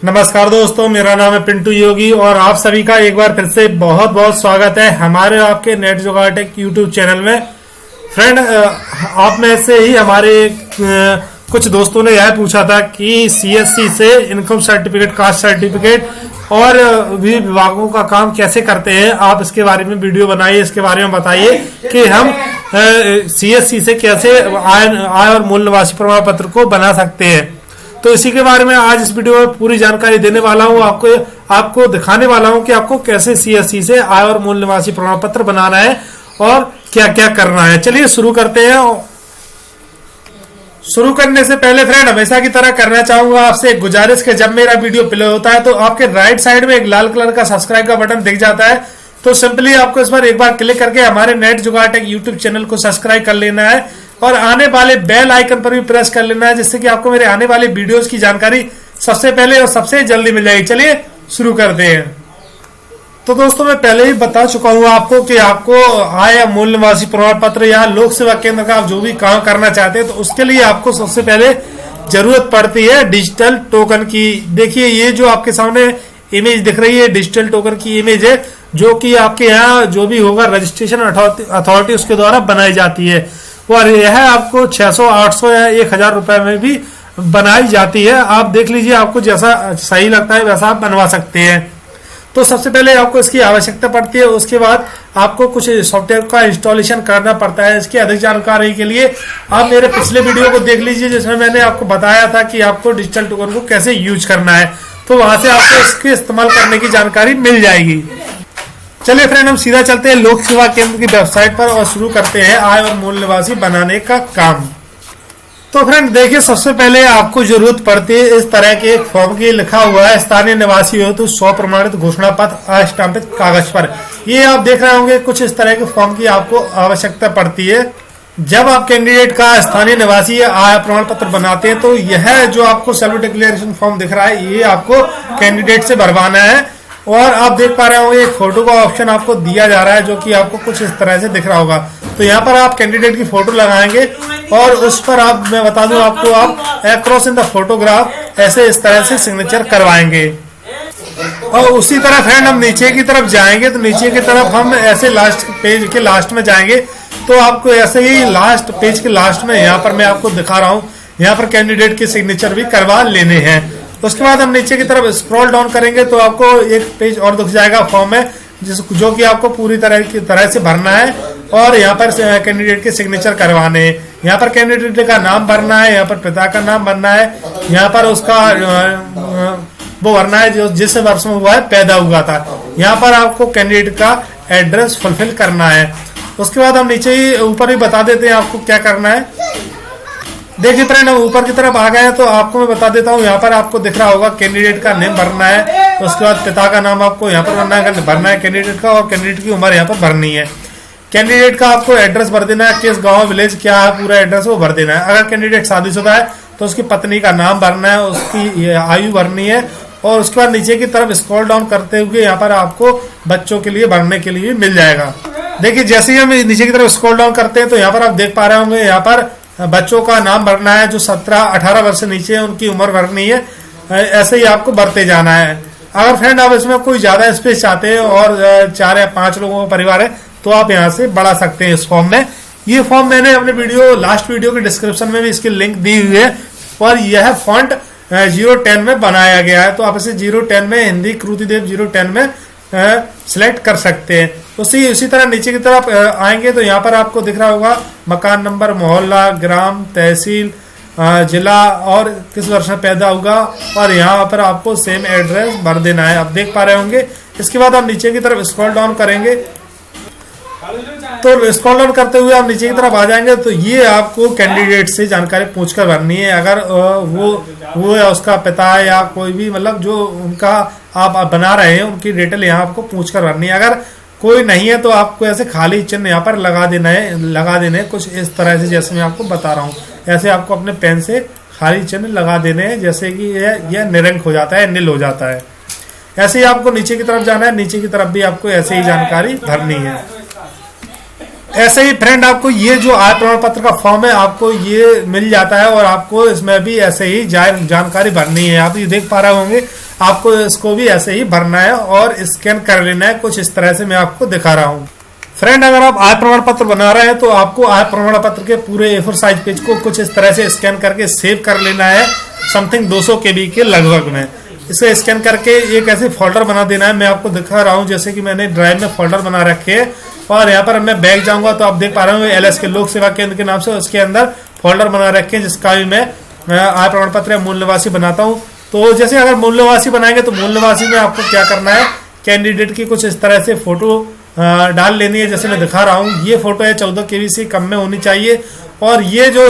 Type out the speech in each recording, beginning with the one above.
नमस्कार दोस्तों, मेरा नाम है पिंटू योगी और आप सभी का एक बार फिर से बहुत बहुत स्वागत है हमारे आपके नेट जुगाड़ टेक यूट्यूब चैनल में। फ्रेंड, आप में से ही हमारे कुछ दोस्तों ने यह पूछा था कि सीएससी से इनकम सर्टिफिकेट, कास्ट सर्टिफिकेट और भी विभागों का काम कैसे करते हैं, आप इसके बारे में वीडियो बनाइए, इसके बारे में बताइए कि हम सीएससी से कैसे आय और मूल निवासी प्रमाण पत्र को बना सकते हैं। तो इसी के बारे में आज इस वीडियो में पूरी जानकारी देने वाला हूं, आपको दिखाने वाला हूं कि आपको कैसे सीएससी से आय और मूल निवासी प्रमाण पत्र बनाना है और क्या क्या करना है। चलिए शुरू करते हैं। शुरू करने से पहले फ्रेंड, हमेशा की तरह करना चाहूंगा आपसे एक गुजारिश कि जब मेरा वीडियो प्ले होता है तो आपके राइट साइड में एक लाल कलर का सब्सक्राइब का बटन दिख जाता है, तो सिंपली आपको इस पर एक बार क्लिक करके हमारे नेट जुगाड़ टेक यूट्यूब चैनल को सब्सक्राइब कर लेना है और आने वाले बेल आइकन पर भी प्रेस कर लेना है, जिससे कि आपको मेरे आने वाले वीडियोस की जानकारी सबसे पहले और सबसे जल्दी मिल जाएगी। चलिए शुरू करते हैं। तो दोस्तों, मैं पहले ही बता चुका हूं आपको कि आपको आय या मूल निवासी प्रमाण पत्र या लोक सेवा केंद्र का आप जो भी काम करना चाहते हैं तो उसके लिए आपको सबसे पहले जरूरत पड़ती है डिजिटल टोकन की। देखिए, ये जो आपके सामने इमेज दिख रही है डिजिटल टोकन की इमेज है, जो कि आपके यहाँ जो भी होगा रजिस्ट्रेशन अथॉरिटी उसके द्वारा बनाई जाती है और यह आपको 600, 800 या 1000 रुपए में भी बनाई जाती है। आप देख लीजिए, आपको जैसा सही लगता है वैसा आप बनवा सकते हैं। तो सबसे पहले आपको इसकी आवश्यकता पड़ती है, उसके बाद आपको कुछ सॉफ्टवेयर का इंस्टॉलेशन करना पड़ता है। इसकी अधिक जानकारी के लिए आप मेरे पिछले वीडियो को देख लीजिए, जिसमें मैंने आपको बताया था कि आपको डिजिटल टोकन को कैसे यूज करना है, तो वहां से आपको इसके इस्तेमाल करने की जानकारी मिल जाएगी। चलिए फ्रेंड, हम सीधा चलते हैं लोक सेवा केंद्र की वेबसाइट पर और शुरू करते हैं आय और मूल निवासी बनाने का काम। तो फ्रेंड देखिए, सबसे पहले आपको जरूरत पड़ती है इस तरह के एक फॉर्म की, लिखा हुआ है स्थानीय निवासी हो तो 100 प्रमाणित घोषणा पत्र अस्टाम्पित कागज पर। ये आप देख रहे होंगे, कुछ इस तरह के फॉर्म की आपको आवश्यकता पड़ती है। जब आप कैंडिडेट का स्थानीय निवासी आय प्रमाण पत्र बनाते हैं तो यह जो आपको सेल्फ डिक्लेरेशन फॉर्म दिख रहा है, ये आपको कैंडिडेट से भरवाना है। और आप देख पा रहे होंगे एक फोटो का ऑप्शन आपको दिया जा रहा है, जो कि आपको कुछ इस तरह से दिख रहा होगा। तो यहाँ पर आप कैंडिडेट की फोटो लगाएंगे और उस पर आप, मैं बता दूं आपको, आप अक्रॉस इन द फोटोग्राफ ऐसे इस तरह से सिग्नेचर करवाएंगे। और उसी तरह फ्रेंड हम नीचे की तरफ जाएंगे, तो नीचे की तरफ हम ऐसे लास्ट पेज के लास्ट में जाएंगे, तो आपको ऐसे ही लास्ट पेज के लास्ट में यहाँ पर मैं आपको दिखा रहा हूँ, यहाँ पर कैंडिडेट के सिग्नेचर भी करवा लेने हैं। उसके बाद हम नीचे की तरफ स्क्रॉल डाउन करेंगे तो आपको एक पेज और दिख जाएगा फॉर्म में, जो कि आपको पूरी तरह से भरना है और यहाँ पर कैंडिडेट के सिग्नेचर करवाने हैं। यहाँ पर कैंडिडेट का नाम भरना है, यहाँ पर पिता का नाम भरना है, यहाँ पर उसका वो भरना है जो जिस वर्ष में हुआ है, पैदा हुआ था। यहाँ पर आपको कैंडिडेट का एड्रेस फुलफिल करना है। उसके बाद हम नीचे ही ऊपर ही बता देते हैं आपको क्या करना है। देखिए फ्रेंड, हम ऊपर की तरफ आ गए हैं तो आपको मैं बता देता हूँ, यहाँ पर आपको दिख रहा होगा कैंडिडेट का नेम भरना है, उसके बाद पिता का नाम आपको यहाँ पर भरना है कैंडिडेट का, और कैंडिडेट की उम्र यहाँ पर भरनी है। कैंडिडेट का आपको एड्रेस भर देना है, किस गांव विलेज क्या है पूरा एड्रेस वो भर देना है। अगर कैंडिडेट शादीशुदा है तो उसकी पत्नी का नाम भरना है, उसकी आयु भरनी है और उसके बाद नीचे की तरफ स्क्रॉल डाउन करते हुए यहाँ पर आपको बच्चों के लिए भरने के लिए मिल जाएगा। देखिए, जैसे ही हम नीचे की तरफ स्क्रॉल डाउन करते हैं तो यहाँ पर आप देख पा रहे होंगे, यहाँ पर बच्चों का नाम भरना है, जो 17-18 वर्ष से नीचे है उनकी उम्र भरनी है। ऐसे ही आपको भरते जाना है। अगर फ्रेंड आप इसमें कोई ज्यादा स्पेस चाहते हैं और 4 या 5 लोगों का परिवार है तो आप यहाँ से बढ़ा सकते हैं इस फॉर्म में। ये फॉर्म मैंने अपने लास्ट वीडियो के डिस्क्रिप्शन में भी इसकी लिंक दी हुई है और यह फॉन्ट 0:10 में बनाया गया है, तो आप इसे 0:10 में, हिंदी क्रूतिदेव 0:10 में सिलेक्ट कर सकते हैं। उसी तरह नीचे की तरफ आएंगे तो यहाँ पर आपको दिख रहा होगा मकान नंबर, मोहल्ला, ग्राम, तहसील, जिला और किस वर्ष में पैदा होगा, और यहाँ पर आपको सेम एड्रेस भर देना है। आप देख पा रहे होंगे। इसके बाद आप नीचे की तरफ स्क्रॉल डाउन करेंगे तो स्क्रॉल डाउन करते हुए आप नीचे की तरफ आ जाएंगे तो ये आपको कैंडिडेट से जानकारी पूछकर भरनी है। अगर वो या उसका पिता या कोई भी, मतलब जो उनका आप बना रहे हैं, उनकी डिटेल यहाँ आपको पूछकर भरनी है। अगर कोई नहीं है तो आपको ऐसे खाली चिन्ह यहाँ पर लगा देने कुछ इस तरह से, जैसे मैं आपको बता रहा हूँ। ऐसे आपको अपने पेन से खाली चिन्ह लगा देने हैं, जैसे कि यह निरंक हो जाता है, निल हो जाता है। ऐसे ही आपको नीचे की तरफ जाना है, नीचे की तरफ भी आपको ऐसे ही जानकारी भरनी है। ऐसे ही फ्रेंड आपको ये जो आय प्रमाण पत्र का फॉर्म है आपको ये मिल जाता है और आपको इसमें भी ऐसे ही जानकारी भरनी है। आप ये देख पा रहे होंगे, आपको इसको भी ऐसे ही भरना है और स्कैन कर लेना है। कुछ इस तरह से मैं आपको दिखा रहा हूँ। फ्रेंड अगर आप आय प्रमाण पत्र बना रहे हैं तो आपको आय प्रमाण पत्र के पूरे A4 साइज पेज को कुछ इस तरह से स्कैन करके सेव कर लेना है, समथिंग 200 KB के लगभग में। इसे स्कैन करके एक ऐसे फोल्डर बना देना है। मैं आपको दिखा रहा हूँ, जैसे कि मैंने ड्राइव में फोल्डर बना रखे है और यहाँ पर मैं बैक जाऊंगा तो आप देख पा रहे हो LS के लोक सेवा केंद्र के नाम से उसके अंदर फोल्डर बना रखे हैं, जिसका भी मैं आय प्रमाण पत्र मूल निवासी बनाता हूँ। तो जैसे अगर मूल निवासी बनाएंगे तो मूल निवासी में आपको क्या करना है, कैंडिडेट की कुछ इस तरह से फोटो डाल लेनी है, जैसे मैं दिखा रहा हूँ। ये फोटो है 14 KB से कम में होनी चाहिए। और ये जो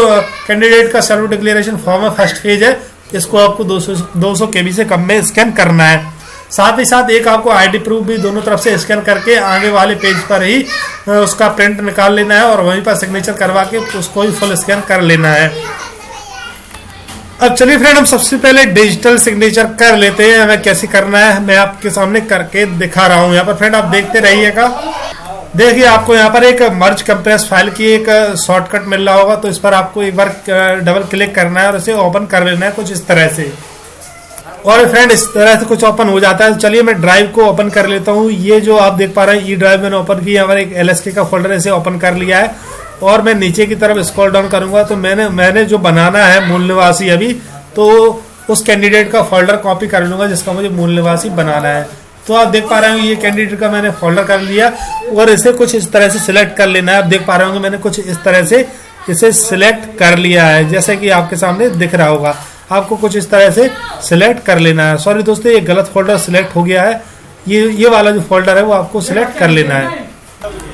कैंडिडेट का सेल्फ डिक्लेरेशन फॉर्म है, फर्स्ट पेज है, इसको आपको 200 KB से कम में स्कैन करना है। साथ ही साथ एक आपको आईडी प्रूफ भी दोनों तरफ से स्कैन करके आगे वाले पेज पर ही उसका प्रिंट निकाल लेना है और वहीं पर सिग्नेचर करवा के उसको ही फुल स्कैन कर लेना है। अब चलिए फ्रेंड, हम सबसे पहले डिजिटल सिग्नेचर कर लेते हैं। हमें कैसे करना है मैं आपके सामने करके दिखा रहा हूँ। यहाँ पर फ्रेंड आप देखते रहिएगा। देखिए आपको यहाँ पर एक मर्ज कंप्रेस फाइल की एक शॉर्टकट मिल रहा होगा, तो इस पर आपको एक बार डबल क्लिक करना है और इसे ओपन कर लेना है कुछ इस तरह से। और फ्रेंड इस तरह से कुछ ओपन हो जाता है। चलिए मैं ड्राइव को ओपन कर लेता हूँ। ये जो आप देख पा रहे हैं ई ड्राइव मैंने ओपन की, यहाँ पर एक LSK का फोल्डर इसे ओपन कर लिया है और मैं नीचे की तरफ स्क्रॉल डाउन करूंगा तो मैंने जो बनाना है मूल निवासी अभी, तो उस कैंडिडेट का फोल्डर कॉपी कर लूंगा जिसका मुझे मूल निवासी बनाना है। तो आप देख पा रहे होंगे ये कैंडिडेट का मैंने फोल्डर कर लिया और इसे कुछ इस तरह से सिलेक्ट कर लेना है। आप देख पा रहे होंगे मैंने कुछ इस तरह से इसे सिलेक्ट कर लिया है, जैसे कि आपके सामने दिख रहा होगा। आपको कुछ इस तरह से सिलेक्ट कर लेना है। सॉरी दोस्तों, ये गलत फोल्डर सिलेक्ट हो गया है। ये वाला जो फोल्डर है वो आपको सिलेक्ट कर लेना है।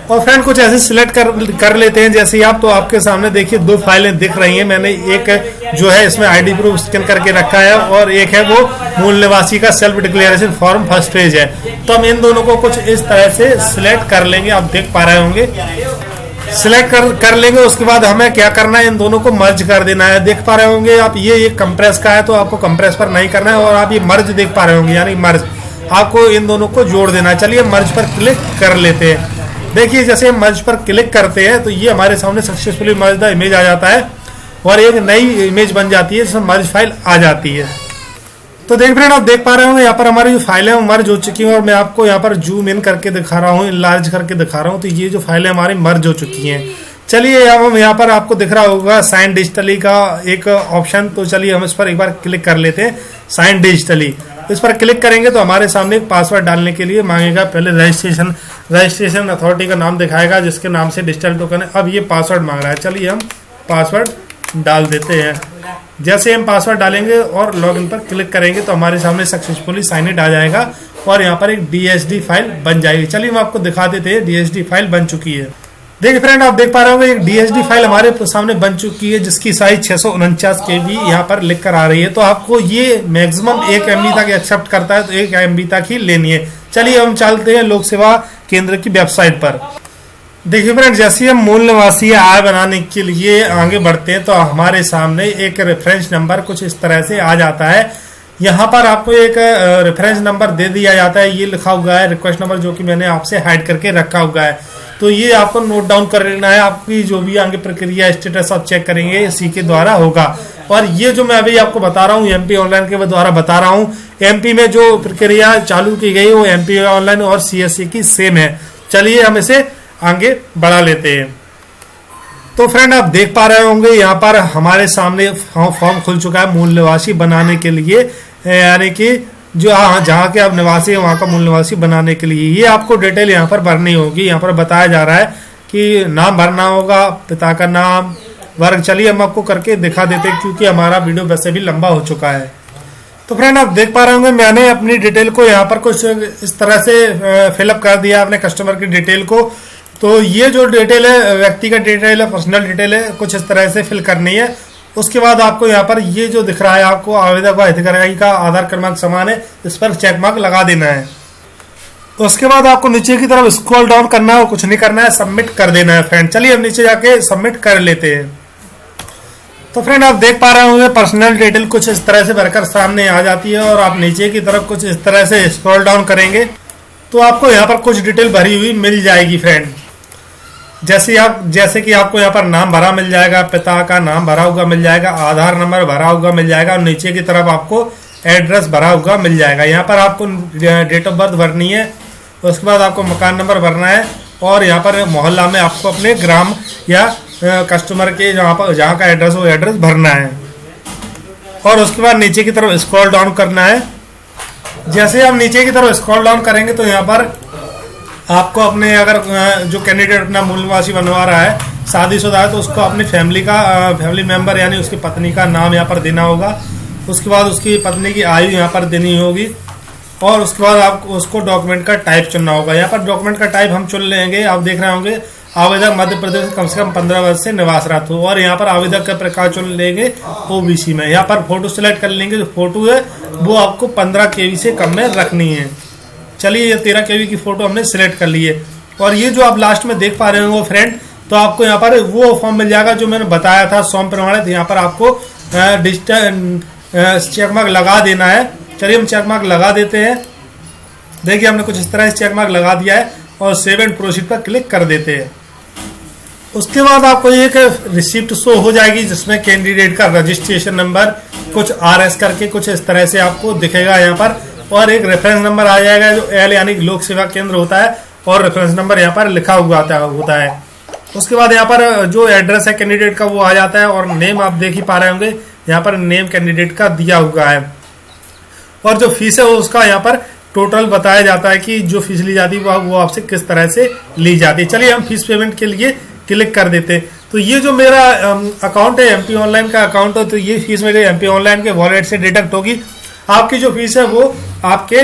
और फ्रेंड कुछ ऐसे सिलेक्ट कर लेते हैं जैसे आप, तो आपके सामने देखिए 2 फाइलें दिख रही हैं। मैंने एक जो है इसमें आईडी प्रूफ स्कैन करके रखा है और एक है वो मूल निवासी का self declaration form first page है। तो हम इन दोनों को कुछ इस तरह से सिलेक्ट कर लेंगे। आप देख पा रहे होंगे सिलेक्ट कर लेंगे। उसके बाद हमें क्या करना है, इन दोनों को मर्ज कर देना है। देख पा रहे होंगे आप, ये एक कंप्रेस का है तो आपको कंप्रेस पर नहीं करना है। और आप ये मर्ज देख पा रहे होंगे, यानी मर्ज आपको इन दोनों को जोड़ देना है। चलिए मर्ज पर क्लिक कर लेते हैं। देखिए जैसे हम मर्ज पर क्लिक करते हैं तो ये हमारे सामने सक्सेसफुली मर्ज द इमेज आ जाता है और एक नई इमेज बन जाती है जिसमें मर्ज फाइल आ जाती है। तो देख फ्रेंड आप देख पा रहे होंगे यहाँ पर हमारी जो फाइल है वो मर्ज हो चुकी है और मैं आपको यहाँ पर जूम इन करके दिखा रहा हूँ, इनलार्ज करके दिखा रहा हूँ। तो ये जो फाइल है हमारी मर्ज हो चुकी है। चलिए अब हम यहाँ पर आपको दिख रहा होगा साइन डिजिटली का एक ऑप्शन, तो चलिए हम इस पर एक बार क्लिक कर लेते हैं। साइन डिजिटली इस पर क्लिक करेंगे तो हमारे सामने एक पासवर्ड डालने के लिए मांगेगा। पहले रजिस्ट्रेशन अथॉरिटी का नाम दिखाएगा जिसके नाम से डिजिटल टोकन है। अब ये पासवर्ड मांग रहा है, चलिए हम पासवर्ड डाल देते हैं। जैसे हम पासवर्ड डालेंगे और लॉगिन पर क्लिक करेंगे तो हमारे सामने सक्सेसफुली साइन इन आ जाएगा और यहाँ पर एक DSD फाइल बन जाएगी। चलिए हम आपको दिखा देते हैं। DSD फाइल बन चुकी है। देखिए फ्रेंड आप देख पा रहे होंगे एक DSD फाइल हमारे सामने बन चुकी है जिसकी साइज 649 KB यहाँ पर लिख कर आ रही है। तो आपको ये मैक्सिमम 1 MB तक एक्सेप्ट करता है, तो 1 MB तक ही लेनी है। चलिए हम चलते हैं लोक सेवा केंद्र की वेबसाइट पर। देखिए फ्रेंड जैसे हम मूल निवासी आय बनाने के लिए आगे बढ़ते हैं तो हमारे सामने एक रेफरेंस नंबर कुछ इस तरह से आ जाता है। यहाँ पर आपको एक रेफरेंस नंबर दे दिया जाता है, ये लिखा हुआ है रिक्वेस्ट नंबर, जो कि मैंने आपसे हाइड करके रखा हुआ है। तो ये आपको नोट डाउन कर लेना है। आपकी जो भी आगे प्रक्रिया स्टेटस आप चेक करेंगे इसी के द्वारा होगा। और ये जो मैं अभी आपको बता रहा हूँ MP ऑनलाइन के द्वारा बता रहा हूँ। MP में जो प्रक्रिया चालू की गई वो MP ऑनलाइन और CSC की सेम है। चलिए हम इसे आगे बढ़ा लेते हैं। तो फ्रेंड आप देख पा रहे होंगे यहाँ पर हमारे सामने फॉर्म खुल चुका है मूल निवासी बनाने के लिए, यानी कि जो जहाँ के आप निवासी है वहाँ का मूल निवासी बनाने के लिए ये आपको डिटेल यहाँ पर भरनी होगी। यहाँ पर बताया जा रहा है कि नाम भरना होगा, पिता का नाम, वर्ग। चलिए हम आपको करके दिखा देते हैं क्योंकि हमारा वीडियो वैसे भी लंबा हो चुका है। तो फ्रेंड आप देख पा रहे होंगे मैंने अपनी डिटेल को यहाँ पर कुछ इस तरह से फिलअप कर दिया अपने कस्टमर की डिटेल को। तो ये जो डिटेल है व्यक्तिगत डिटेल है, पर्सनल डिटेल है, कुछ इस तरह से फिल करनी है। उसके बाद आपको यहाँ पर ये जो दिख रहा है आपको आवेदक व हितग्राही का आधार क्रमांक समान है, इस पर चेक मार्क लगा देना है। उसके बाद आपको नीचे की तरफ स्क्रॉल डाउन करना है और कुछ नहीं करना है, सबमिट कर देना है फ्रेंड। चलिए हम नीचे जाके सबमिट कर लेते हैं। तो फ्रेंड आप देख पा रहे होंगे पर्सनल डिटेल कुछ इस तरह से भरकर सामने आ जाती है और आप नीचे की तरफ कुछ इस तरह से स्क्रॉल डाउन करेंगे तो आपको यहाँ पर कुछ डिटेल भरी हुई मिल जाएगी फ्रेंड। जैसे कि आपको यहाँ पर नाम भरा मिल जाएगा, पिता का नाम भरा हुआ मिल जाएगा, आधार नंबर भरा हुआ मिल जाएगा और नीचे की तरफ आपको एड्रेस भरा हुआ मिल जाएगा। यहाँ पर आपको डेट ऑफ बर्थ भरनी है, उसके बाद आपको मकान नंबर भरना है और यहाँ पर मोहल्ला में आपको अपने ग्राम या कस्टमर के जहाँ का एड्रेस हो एड्रेस भरना है और उसके बाद नीचे की तरफ स्क्रॉल डाउन करना है। जैसे हम नीचे की तरफ स्क्रॉल डाउन करेंगे तो यहाँ पर आपको अपने अगर जो कैंडिडेट अपना मूल निवासी बनवा रहा है, शादीशुदा है, तो उसको अपनी फैमिली मेंबर यानी उसकी पत्नी का नाम यहाँ पर देना होगा। उसके बाद उसकी पत्नी की आयु यहाँ पर देनी होगी और उसके बाद आपको उसको डॉक्यूमेंट का टाइप चुनना होगा। यहाँ पर डॉक्यूमेंट का टाइप हम चुन लेंगे, आप देख रहे होंगे आवेदक मध्य प्रदेश कम से कम 15 वर्ष से निवासरत हो और यहाँ पर आवेदक का प्रकार चुन लेंगे ओबीसी में। यहाँ पर फोटो सिलेक्ट कर लेंगे, जो फोटो है वो आपको 15 KB से कम में रखनी है। चलिए ये 13 KB की फोटो हमने सिलेक्ट कर ली है और ये जो आप लास्ट में देख पा रहे हो फ्रेंड, तो आपको यहाँ पर वो फॉर्म मिल जाएगा जो मैंने बताया था स्वयं प्रमाणित। यहाँ पर आपको डिजिटल चेक मार्क लगा देना है। चलिए हम चेक मार्क लगा देते हैं। देखिए हमने कुछ इस तरह से चेक मार्क लगा दिया है और सेव एंड प्रोसीड पर क्लिक कर देते हैं। उसके बाद आपको एक रिसिप्ट शो हो जाएगी जिसमें कैंडिडेट का रजिस्ट्रेशन नंबर कुछ RS करके कुछ इस तरह से आपको दिखेगा यहाँ पर और एक रेफरेंस नंबर आ जाएगा जो L यानी लोक सेवा केंद्र होता है और रेफरेंस नंबर यहाँ पर लिखा हुआ होता है। उसके बाद यहाँ पर जो एड्रेस है कैंडिडेट का वो आ जाता है और नेम आप देख ही पा रहे होंगे, यहाँ पर नेम कैंडिडेट का दिया हुआ है और जो फीस है उसका यहाँ पर टोटल बताया जाता है कि जो फीस ली जाती है वो आपसे किस तरह से ली जाती है। चलिए हम फीस पेमेंट के लिए क्लिक कर देते हैं। तो ये जो मेरा अकाउंट है MP ऑनलाइन का अकाउंट है, तो ये फीस मेरे MP ऑनलाइन के वॉलेट से डिडक्ट होगी। आपकी जो फीस है वो आपके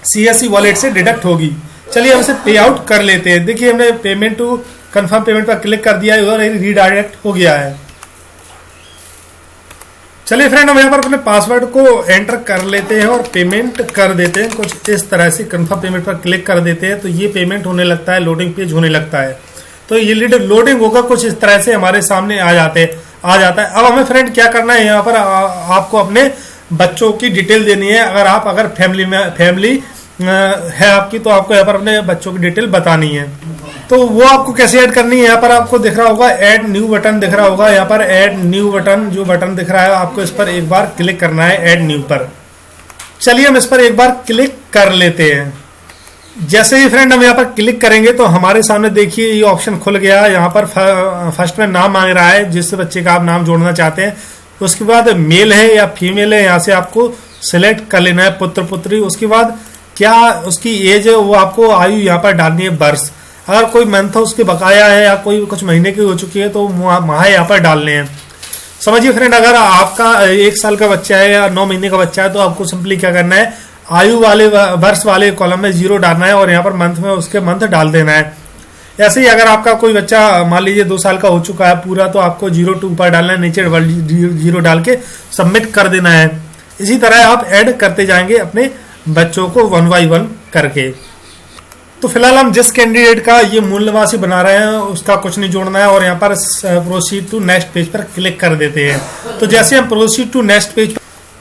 CSC वॉलेट से डिडक्ट होगी। चलिए हम इसे पे आउट कर लेते हैं। देखिए हमने पेमेंट टू कंफर्म पेमेंट पर क्लिक कर दिया है और रीडायरेक्ट हो गया है। चलिए फ्रेंड हम यहाँ पर अपने पासवर्ड को एंटर कर लेते हैं और पेमेंट कर देते हैं। कुछ इस तरह से कंफर्म पेमेंट पर क्लिक कर देते हैं तो ये पेमेंट होने लगता है, लोडिंग पेज होने लगता है। तो ये लोडिंग होगा कुछ इस तरह से हमारे सामने आ जाता है। अब हमें फ्रेंड क्या करना है, यहाँ पर आपको अपने बच्चों की डिटेल देनी है। अगर फैमिली है आपकी तो आपको यहाँ पर अपने बच्चों की डिटेल बतानी है। तो वो आपको कैसे ऐड करनी है, यहाँ पर आपको दिख रहा होगा ऐड न्यू बटन दिख रहा होगा। यहाँ पर ऐड न्यू बटन जो बटन दिख रहा है आपको इस पर एक बार क्लिक करना है, ऐड न्यू पर। चलिए हम इस पर एक बार क्लिक कर लेते हैं। जैसे ही फ्रेंड हम यहाँ पर क्लिक करेंगे तो हमारे सामने देखिए ये ऑप्शन खुल गया। यहाँ पर फर्स्ट में नाम मांग रहा है जिस बच्चे का आप नाम जोड़ना चाहते हैं। उसके बाद मेल है या फीमेल है, यहाँ से आपको सिलेक्ट कर लेना है, पुत्र पुत्री। उसके बाद क्या उसकी एज है वो आपको आयु यहाँ पर डालनी है, वर्ष। अगर कोई मंथ उसके बकाया है या कोई कुछ महीने की हो चुकी है तो माह यहाँ पर डालने हैं। समझिए फ्रेंड, अगर आपका 1 साल का बच्चा है या 9 महीने का बच्चा है तो आपको सिंपली क्या करना है, आयु वाले वर्ष वाले कॉलम में 0 डालना है और यहाँ पर मंथ में उसके मंथ डाल देना है। ऐसे ही अगर आपका कोई बच्चा मान लीजिए 2 साल का हो चुका है पूरा तो आपको 0 to ऊपर डालना है, नीचे 0 डाल के सबमिट कर देना है। इसी तरह आप ऐड करते जाएंगे अपने बच्चों को 1 by 1 करके। तो फिलहाल हम जिस कैंडिडेट का ये मूल निवासी बना रहे हैं उसका कुछ नहीं जोड़ना है और यहाँ पर प्रोसीड टू नेक्स्ट पेज पर क्लिक कर देते हैं। तो जैसे हम प्रोसीड टू नेक्स्ट पेज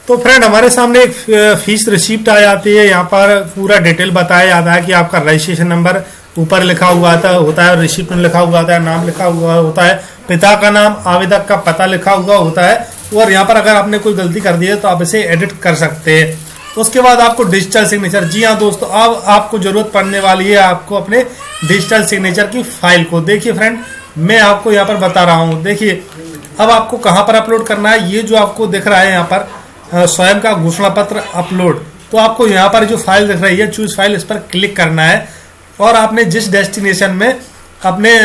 तो फ्रेंड हमारे सामने एक फीस रिसिप्ट आ जाती है। यहाँ पर पूरा डिटेल बताया जाता है कि आपका रजिस्ट्रेशन नंबर ऊपर लिखा हुआ होता है, रिसिप्ट में लिखा हुआ होता है, नाम लिखा हुआ होता है, पिता का नाम, आवेदक का पता लिखा हुआ होता है और यहाँ पर अगर आपने कोई गलती कर दी है तो आप इसे एडिट कर सकते हैं। उसके बाद आपको डिजिटल सिग्नेचर, जी हाँ दोस्तों, अब आपको जरूरत पड़ने वाली है आपको अपने डिजिटल सिग्नेचर की फाइल को। देखिए फ्रेंड मैं आपको यहाँ पर बता रहा हूँ, देखिए अब आपको कहाँ पर अपलोड करना है। ये जो आपको दिख रहा है यहाँ पर स्वयं का घोषणा पत्र अपलोड, तो आपको यहाँ पर जो फाइल दिख रही है चूज फाइल, इस पर क्लिक करना है और आपने जिस डेस्टिनेशन में अपने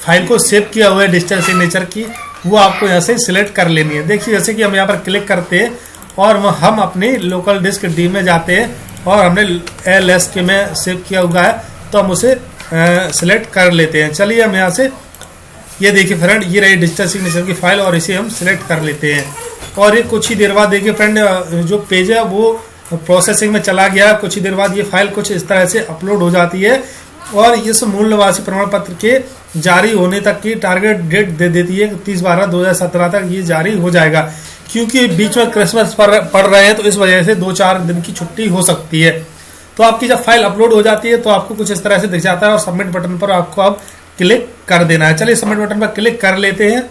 फाइल को सेव किया हुआ है डिजिटल सिग्नेचर की वो आपको यहाँ से सिलेक्ट कर लेनी है। देखिए जैसे कि हम यहाँ पर क्लिक करते हैं और हम अपनी लोकल डिस्क डी में जाते हैं और हमने LSK में सेव किया हुआ है तो हम उसे सिलेक्ट कर लेते हैं। चलिए हम यहाँ से ये देखिए फ्रेंड ये रही डिजिटल सिग्नेचर की फाइल और इसे हम सिलेक्ट कर लेते हैं और ये कुछ ही देर बाद देखिए फ्रेंड जो पेज है वो प्रोसेसिंग में चला गया। कुछ ही देर बाद ये फाइल कुछ इस तरह से अपलोड हो जाती है और इस मूल निवासी प्रमाण पत्र के जारी होने तक की टारगेट डेट दे देती है 30/12/2017 तक ये जारी हो जाएगा। क्योंकि बीच में क्रिसमस पड़ रहे हैं तो इस वजह से 2-4 दिन की छुट्टी हो सकती है। तो आपकी जब फाइल अपलोड हो जाती है तो आपको कुछ इस तरह से दिख जाता है और सबमिट बटन पर आपको अब क्लिक कर देना है। चलिए सबमिट बटन पर क्लिक कर लेते हैं।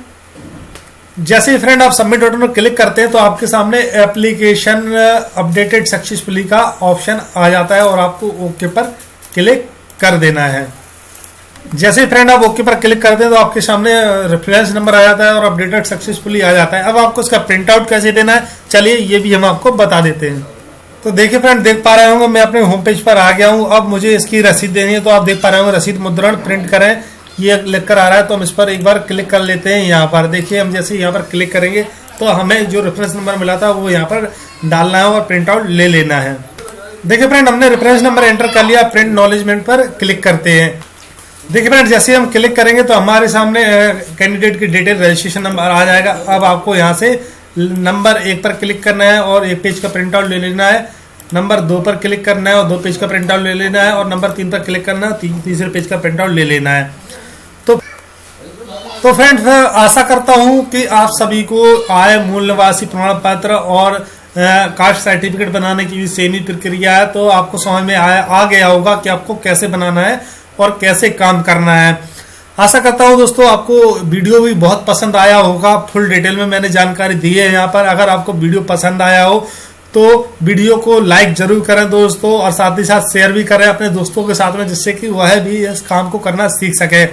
जैसे ही फ्रेंड आप सबमिट बटन पर क्लिक करते हैं तो आपके सामने एप्लीकेशन अपडेटेड सक्सेसफुली का ऑप्शन आ जाता है और आपको ओके पर क्लिक कर देना है। जैसे ही फ्रेंड आप ओके पर क्लिक करते हैं तो आपके सामने रेफरेंस नंबर आ जाता है और अपडेटेड सक्सेसफुली आ जाता है। अब आपको इसका प्रिंट आउट कैसे देना है, चलिए ये भी हम आपको बता देते हैं। तो देखिए फ्रेंड, देख पा रहे होंगे मैं अपने होम पेज पर आ गया हूं। अब मुझे इसकी रसीद देनी है, तो आप देख पा रहे होंगे रसीद मुद्रण प्रिंट करें, ये लिखकर आ रहा है। तो हम इस पर एक बार क्लिक कर लेते हैं। यहाँ पर देखिए, हम जैसे यहाँ पर क्लिक करेंगे तो हमें जो रेफरेंस नंबर मिला था वो यहाँ पर डालना है और प्रिंट आउट ले लेना है। देखिए फ्रेंड, हमने रेफरेंस नंबर एंटर कर लिया। प्रिंट नॉलेजमेंट पर क्लिक करते हैं। देखिए फ्रेंड, जैसे हम क्लिक करेंगे तो हमारे सामने कैंडिडेट की डिटेल रजिस्ट्रेशन नंबर आ जाएगा। अब आपको यहाँ से नंबर 1 पर क्लिक करना है और 1 पेज का प्रिंट आउट ले लेना है। नंबर 2 पर क्लिक करना है और 2 पेज का प्रिंट आउट ले लेना है। और नंबर 3 पर क्लिक करना है, तीसरे पेज का प्रिंट आउट ले लेना है। तो फ्रेंड्स, आशा करता हूं कि आप सभी को आय मूल निवासी प्रमाण पत्र और कास्ट सर्टिफिकेट बनाने की भी सेम ही प्रक्रिया है। तो आपको समझ में आ गया होगा कि आपको कैसे बनाना है और कैसे काम करना है। आशा करता हूं दोस्तों आपको वीडियो भी बहुत पसंद आया होगा। फुल डिटेल में मैंने जानकारी दी है यहाँ पर। अगर आपको वीडियो पसंद आया हो तो वीडियो को लाइक जरूर करें दोस्तों, और साथ ही साथ शेयर भी करें अपने दोस्तों के साथ में, जिससे कि वह भी इस काम को करना सीख सके।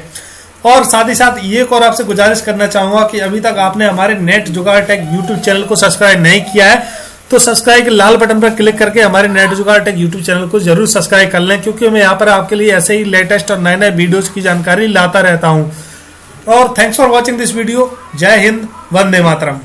और साथ ही साथ ये और आपसे गुजारिश करना चाहूंगा कि अभी तक आपने हमारे नेट जुगाड़ टेक यूट्यूब चैनल को सब्सक्राइब नहीं किया है तो सब्सक्राइब के लाल बटन पर क्लिक करके हमारे नेट जुगाड़ टेक यूट्यूब चैनल को जरूर सब्सक्राइब कर लें, क्योंकि मैं यहाँ पर आपके लिए ऐसे ही लेटेस्ट और नए नए वीडियोस की जानकारी लाता रहता हूँ। और thanks for watching this video. जय हिंद, वंदे मातरम।